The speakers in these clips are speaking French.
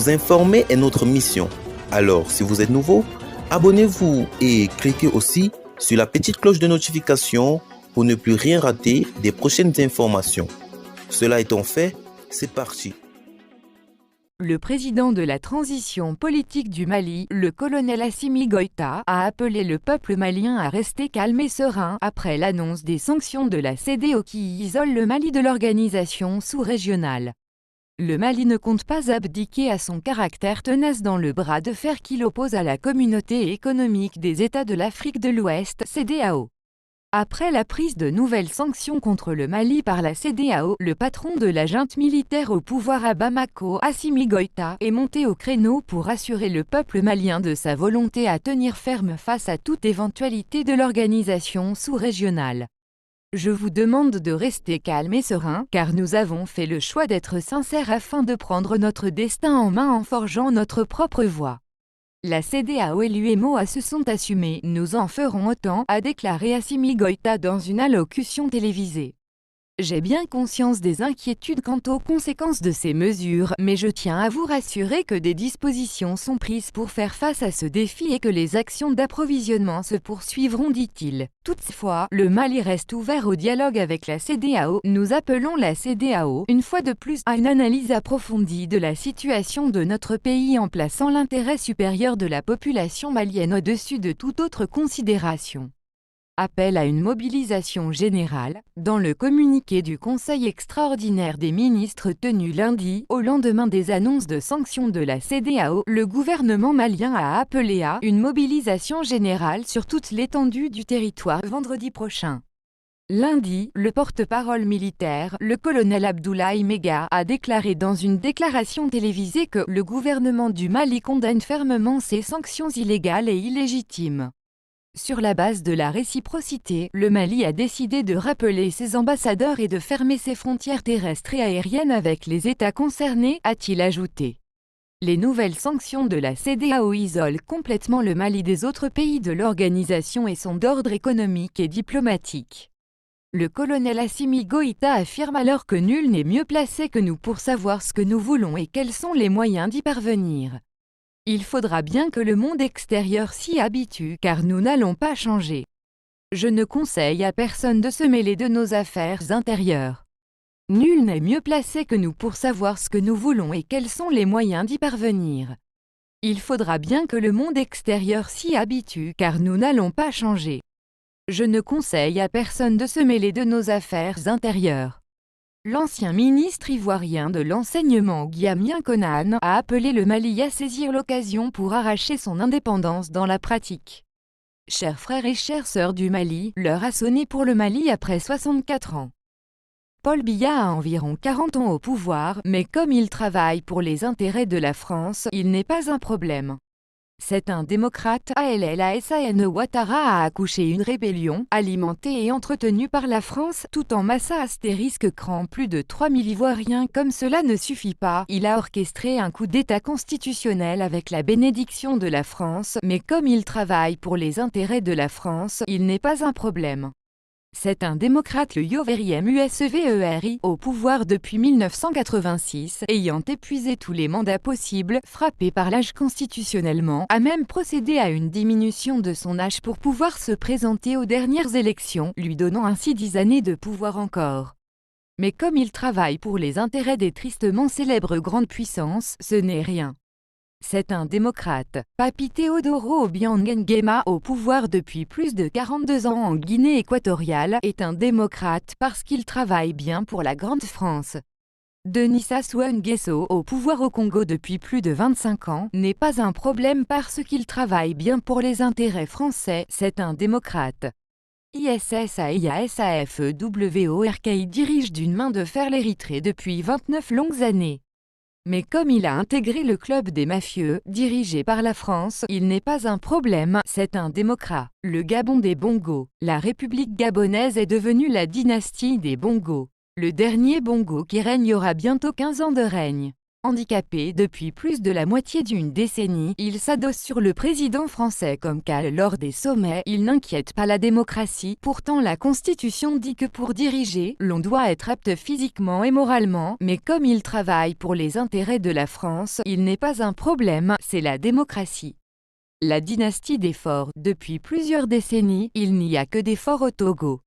Vous informer est notre mission. Alors, si vous êtes nouveau, abonnez-vous et cliquez aussi sur la petite cloche de notification pour ne plus rien rater des prochaines informations. Cela étant fait, c'est parti. Le président de la transition politique du Mali, le colonel Assimi Goïta, a appelé le peuple malien à rester calme et serein après l'annonce des sanctions de la CEDEAO qui isole le Mali de l'organisation sous-régionale. Le Mali ne compte pas abdiquer à son caractère tenace dans le bras de fer qui l'oppose à la communauté économique des États de l'Afrique de l'Ouest, CEDEAO. Après la prise de nouvelles sanctions contre le Mali par la CEDEAO, le patron de la junte militaire au pouvoir à Bamako, Assimi Goïta, est monté au créneau pour assurer le peuple malien de sa volonté à tenir ferme face à toute éventualité de l'organisation sous-régionale. Je vous demande de rester calme et serein, car nous avons fait le choix d'être sincères afin de prendre notre destin en main en forgeant notre propre voie. La CEDEAO et l'UEMOA se sont assumés, nous en ferons autant, a déclaré Assimi Goïta dans une allocution télévisée. J'ai bien conscience des inquiétudes quant aux conséquences de ces mesures, mais je tiens à vous rassurer que des dispositions sont prises pour faire face à ce défi et que les actions d'approvisionnement se poursuivront, dit-il. Toutefois, le Mali reste ouvert au dialogue avec la CEDEAO. Nous appelons la CEDEAO, une fois de plus, à une analyse approfondie de la situation de notre pays en plaçant l'intérêt supérieur de la population malienne au-dessus de toute autre considération. Appel à une mobilisation générale. Dans le communiqué du Conseil extraordinaire des ministres tenu lundi, au lendemain des annonces de sanctions de la CEDEAO, le gouvernement malien a appelé à une mobilisation générale sur toute l'étendue du territoire vendredi prochain. Lundi, le porte-parole militaire, le colonel Abdoulaye Mega, a déclaré dans une déclaration télévisée que le gouvernement du Mali condamne fermement ces sanctions illégales et illégitimes. Sur la base de la réciprocité, le Mali a décidé de rappeler ses ambassadeurs et de fermer ses frontières terrestres et aériennes avec les États concernés, a-t-il ajouté. Les nouvelles sanctions de la CEDEAO isolent complètement le Mali des autres pays de l'organisation et sont d'ordre économique et diplomatique. Le colonel Assimi Goïta affirme alors que nul n'est mieux placé que nous pour savoir ce que nous voulons et quels sont les moyens d'y parvenir. Il faudra bien que le monde extérieur s'y habitue, car nous n'allons pas changer. Je ne conseille à personne de se mêler de nos affaires intérieures. Nul n'est mieux placé que nous pour savoir ce que nous voulons et quels sont les moyens d'y parvenir. Il faudra bien que le monde extérieur s'y habitue, car nous n'allons pas changer. Je ne conseille à personne de se mêler de nos affaires intérieures. L'ancien ministre ivoirien de l'enseignement Guillaume Konan a appelé le Mali à saisir l'occasion pour arracher son indépendance dans la pratique. Chers frères et chères sœurs du Mali, l'heure a sonné pour le Mali après 64 ans. Paul Biya a environ 40 ans au pouvoir, mais comme il travaille pour les intérêts de la France, il n'est pas un problème. C'est un démocrate. Alassane Ouattara a accouché une rébellion, alimentée et entretenue par la France, tout en massa astérisque cran plus de 3000 Ivoiriens. Comme cela ne suffit pas, il a orchestré un coup d'État constitutionnel avec la bénédiction de la France, mais comme il travaille pour les intérêts de la France, il n'est pas un problème. C'est un démocrate, le Yoveriem USVERI, au pouvoir depuis 1986, ayant épuisé tous les mandats possibles, frappé par l'âge constitutionnellement, a même procédé à une diminution de son âge pour pouvoir se présenter aux dernières élections, lui donnant ainsi 10 années de pouvoir encore. Mais comme il travaille pour les intérêts des tristement célèbres grandes puissances, ce n'est rien. C'est un démocrate. Papi Théodoro Obiang Nguema, au pouvoir depuis plus de 42 ans en Guinée équatoriale, est un démocrate parce qu'il travaille bien pour la grande France. Denis Sassou Nguesso, au pouvoir au Congo depuis plus de 25 ans, n'est pas un problème parce qu'il travaille bien pour les intérêts français, c'est un démocrate. ISSAIASAFEWORK dirige d'une main de fer l'Érythrée depuis 29 longues années. Mais comme il a intégré le club des mafieux, dirigé par la France, il n'est pas un problème, c'est un démocrate. Le Gabon des Bongos. La République gabonaise est devenue la dynastie des Bongos. Le dernier Bongo qui règne aura bientôt 15 ans de règne. Handicapé depuis plus de la moitié d'une décennie, il s'adosse sur le président français comme cal lors des sommets. Il n'inquiète pas la démocratie. Pourtant la Constitution dit que pour diriger, l'on doit être apte physiquement et moralement, mais comme il travaille pour les intérêts de la France, il n'est pas un problème, c'est la démocratie. La dynastie des forts. Depuis plusieurs décennies, il n'y a que des forts au Togo.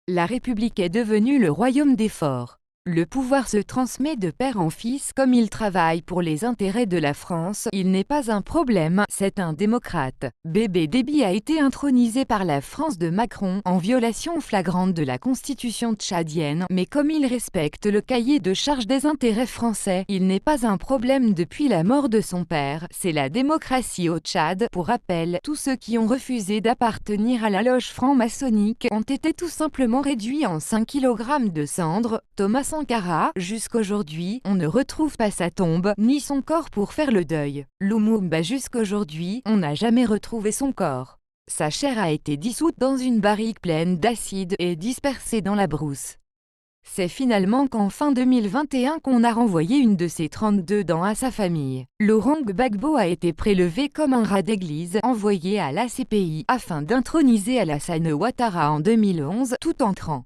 La République est devenue le royaume des forts. Le pouvoir se transmet de père en fils. Comme il travaille pour les intérêts de la France, il n'est pas un problème, c'est un démocrate. Bébé Déby a été intronisé par la France de Macron, en violation flagrante de la constitution tchadienne, mais comme il respecte le cahier de charges des intérêts français, il n'est pas un problème depuis la mort de son père, c'est la démocratie au Tchad. Pour rappel, tous ceux qui ont refusé d'appartenir à la loge franc-maçonnique ont été tout simplement réduits en 5 kg de cendres. Thomas Sankara, jusqu'aujourd'hui, on ne retrouve pas sa tombe, ni son corps pour faire le deuil. Lumumba, jusqu'aujourd'hui, on n'a jamais retrouvé son corps. Sa chair a été dissoute dans une barrique pleine d'acide et dispersée dans la brousse. C'est finalement qu'en fin 2021 qu'on a renvoyé une de ses 32 dents à sa famille. Laurent Gbagbo a été prélevé comme un rat d'église, envoyé à la CPI, afin d'introniser Alassane Ouattara en 2011, tout en entrant